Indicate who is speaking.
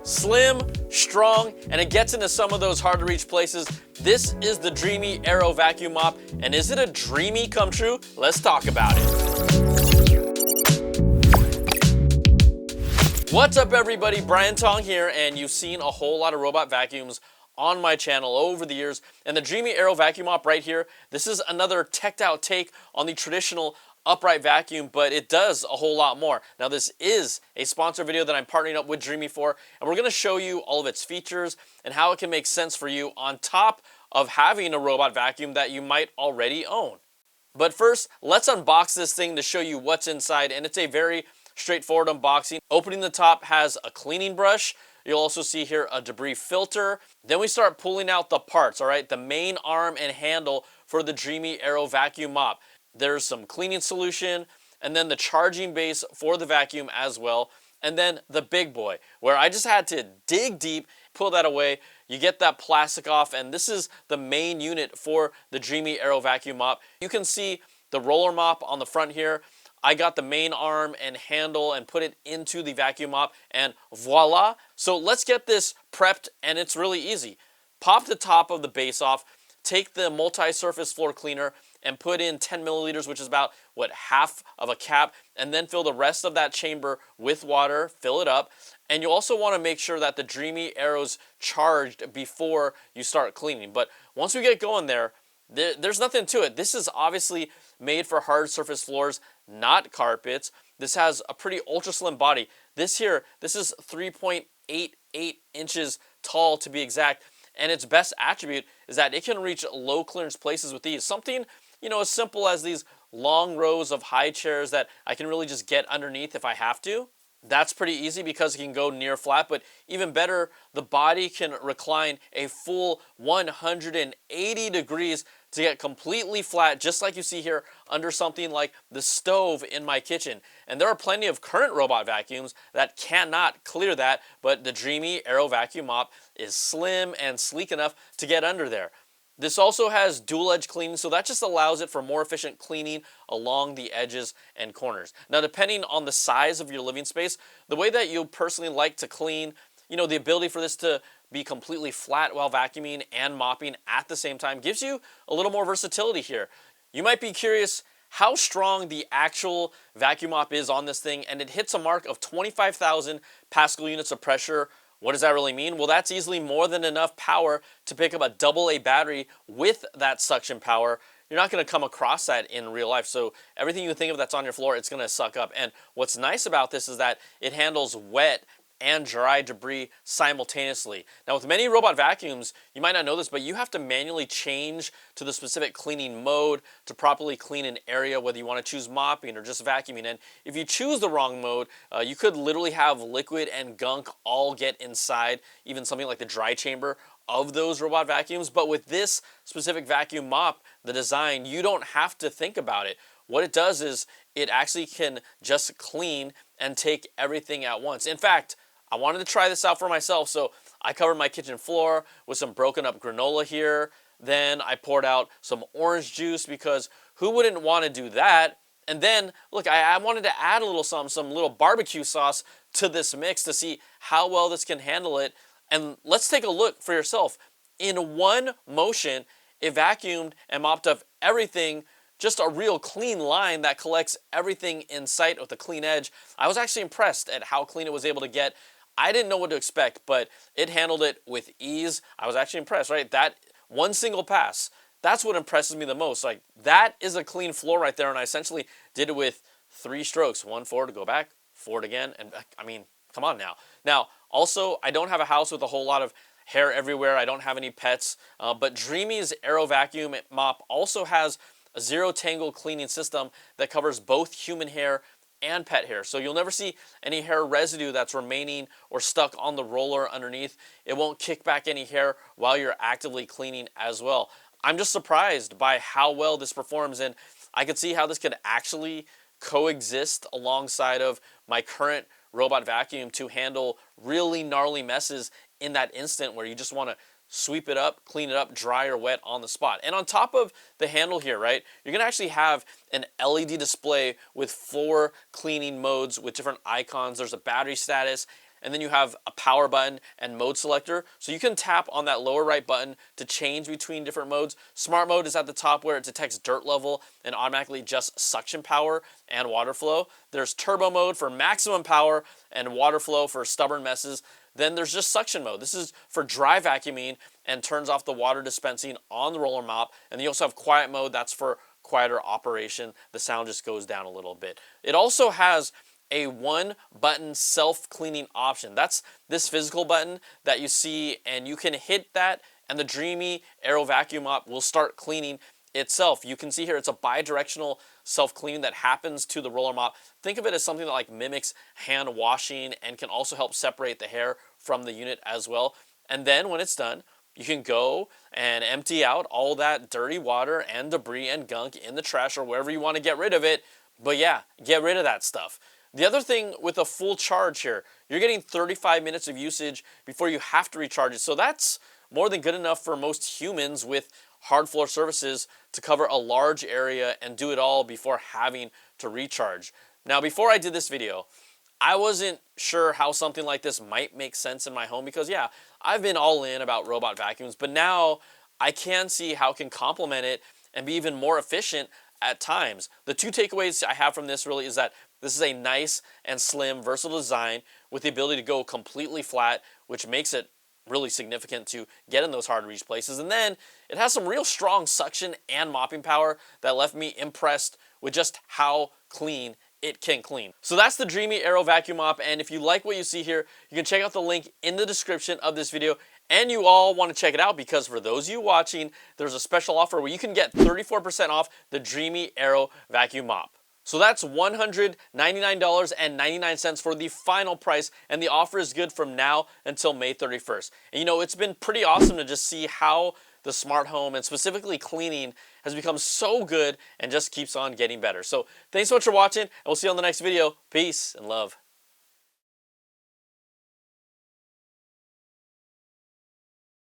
Speaker 1: Slim, strong, and it gets into some of those hard to reach places. This is the Dreame Aero vacuum mop, and is it a dreamy come true? Let's talk about it. What's up everybody, Brian Tong here, and you've seen a whole lot of robot vacuums on my channel over the years, and the Dreame Aero vacuum mop right here, this is another teched out take on the traditional upright vacuum, but it does a whole lot more. Now this is a sponsor video that I'm partnering up with Dreame for, and we're going to show you all of its features and how it can make sense for you on top of having a robot vacuum that you might already own. But first, let's unbox this thing to show you what's inside, and it's a very straightforward unboxing. Opening the top has a cleaning brush. You'll also see here a debris filter. Then we start pulling out the parts, all right? The main arm and handle for the Dreame Aero vacuum mop. There's some cleaning solution, and then the charging base for the vacuum as well. And then the big boy, where I just had to dig deep, pull that away. You get that plastic off, and this is the main unit for the Dreame Aero vacuum mop. You can see the roller mop on the front here. I got the main arm and handle and put it into the vacuum mop, and voila. So let's get this prepped, and it's really easy. Pop the top of the base off, take the multi-surface floor cleaner and put in 10 milliliters, which is about, half of a cap, and then fill the rest of that chamber with water, fill it up. And you also want to make sure that the Dreame Aero's charged before you start cleaning. But once we get going there's nothing to it. This is obviously made for hard surface floors, not carpets. This has a pretty ultra slim body. This is 3.88 inches tall to be exact. And its best attribute is that it can reach low clearance places with ease. Something, as simple as these long rows of high chairs that I can really just get underneath if I have to. That's pretty easy because it can go near flat, but even better, the body can recline a full 180 degrees to get completely flat, just like you see here under something like the stove in my kitchen. And there are plenty of current robot vacuums that cannot clear that, but the Dreame Aero vacuum mop is slim and sleek enough to get under there. This also has dual edge cleaning, so that just allows it for more efficient cleaning along the edges and corners. Now, depending on the size of your living space, the way that you personally like to clean, the ability for this to be completely flat while vacuuming and mopping at the same time gives you a little more versatility here. You might be curious how strong the actual vacuum mop is on this thing, and it hits a mark of 25,000 Pascal units of pressure. What does that really mean? Well, that's easily more than enough power to pick up a AA battery with that suction power. You're not going to come across that in real life, so everything you think of that's on your floor, it's going to suck up. And what's nice about this is that it handles wet and dry debris simultaneously. Now, with many robot vacuums, you might not know this, but you have to manually change to the specific cleaning mode to properly clean an area, whether you want to choose mopping or just vacuuming. And if you choose the wrong mode, you could literally have liquid and gunk all get inside, even something like the dry chamber of those robot vacuums. But with this specific vacuum mop, the design, you don't have to think about it. What it does is it actually can just clean and take everything at once. In fact, I wanted to try this out for myself, so I covered my kitchen floor with some broken up granola here. Then I poured out some orange juice because who wouldn't want to do that? And then, look, I wanted to add a little some little barbecue sauce to this mix to see how well this can handle it. And let's take a look for yourself. In one motion, it vacuumed and mopped up everything, just a real clean line that collects everything in sight with a clean edge. I was actually impressed at how clean it was able to get. I didn't know what to expect, but it handled it with ease. I was actually impressed, right? That one single pass, that's what impresses me the most. Like, that is a clean floor right there, and I essentially did it with 3 strokes. 1 forward to go back, forward again, and I mean, come on now. Now, also, I don't have a house with a whole lot of hair everywhere. I don't have any pets, but Dreame's Aero vacuum mop also has a zero tangle cleaning system that covers both human hair and pet hair. So you'll never see any hair residue that's remaining or stuck on the roller underneath. It won't kick back any hair while you're actively cleaning as well. I'm just surprised by how well this performs, and I could see how this could actually coexist alongside of my current robot vacuum to handle really gnarly messes in that instant where you just want to sweep it up, clean it up, dry or wet on the spot. And on top of the handle here, right, you're going to actually have an LED display with 4 cleaning modes with different icons. There's a battery status, and then you have a power button and mode selector. So you can tap on that lower right button to change between different modes. Smart mode is at the top where it detects dirt level and automatically adjusts suction power and water flow. There's turbo mode for maximum power and water flow for stubborn messes. Then there's just suction mode. This is for dry vacuuming and turns off the water dispensing on the roller mop. And then you also have quiet mode. That's for quieter operation. The sound just goes down a little bit. It also has a one button self-cleaning option. That's this physical button that you see, and you can hit that and the Dreame Aero vacuum mop will start cleaning itself. You can see here it's a bi-directional self-cleaning that happens to the roller mop. Think of it as something that like mimics hand washing and can also help separate the hair from the unit as well. And then when it's done, you can go and empty out all that dirty water and debris and gunk in the trash or wherever you want to get rid of it. But yeah, get rid of that stuff. The other thing with a full charge here, you're getting 35 minutes of usage before you have to recharge it. So that's more than good enough for most humans with hard floor surfaces to cover a large area and do it all before having to recharge. Now, before I did this video, I wasn't sure how something like this might make sense in my home because yeah, I've been all in about robot vacuums, but now I can see how it can complement it and be even more efficient at times. The two takeaways I have from this really is that this is a nice and slim, versatile design with the ability to go completely flat, which makes it really significant to get in those hard to reach places. And then it has some real strong suction and mopping power that left me impressed with just how clean it can clean. So that's the Dreame Aero vacuum mop, and if you like what you see here, you can check out the link in the description of this video, and you all want to check it out because for those of you watching, there's a special offer where you can get 34% off the Dreame Aero vacuum mop. So that's $199.99 for the final price, and the offer is good from now until May 31st. And you know, it's been pretty awesome to just see how the smart home and specifically cleaning has become so good and just keeps on getting better. So thanks so much for watching, and we'll see you on the next video. Peace and love.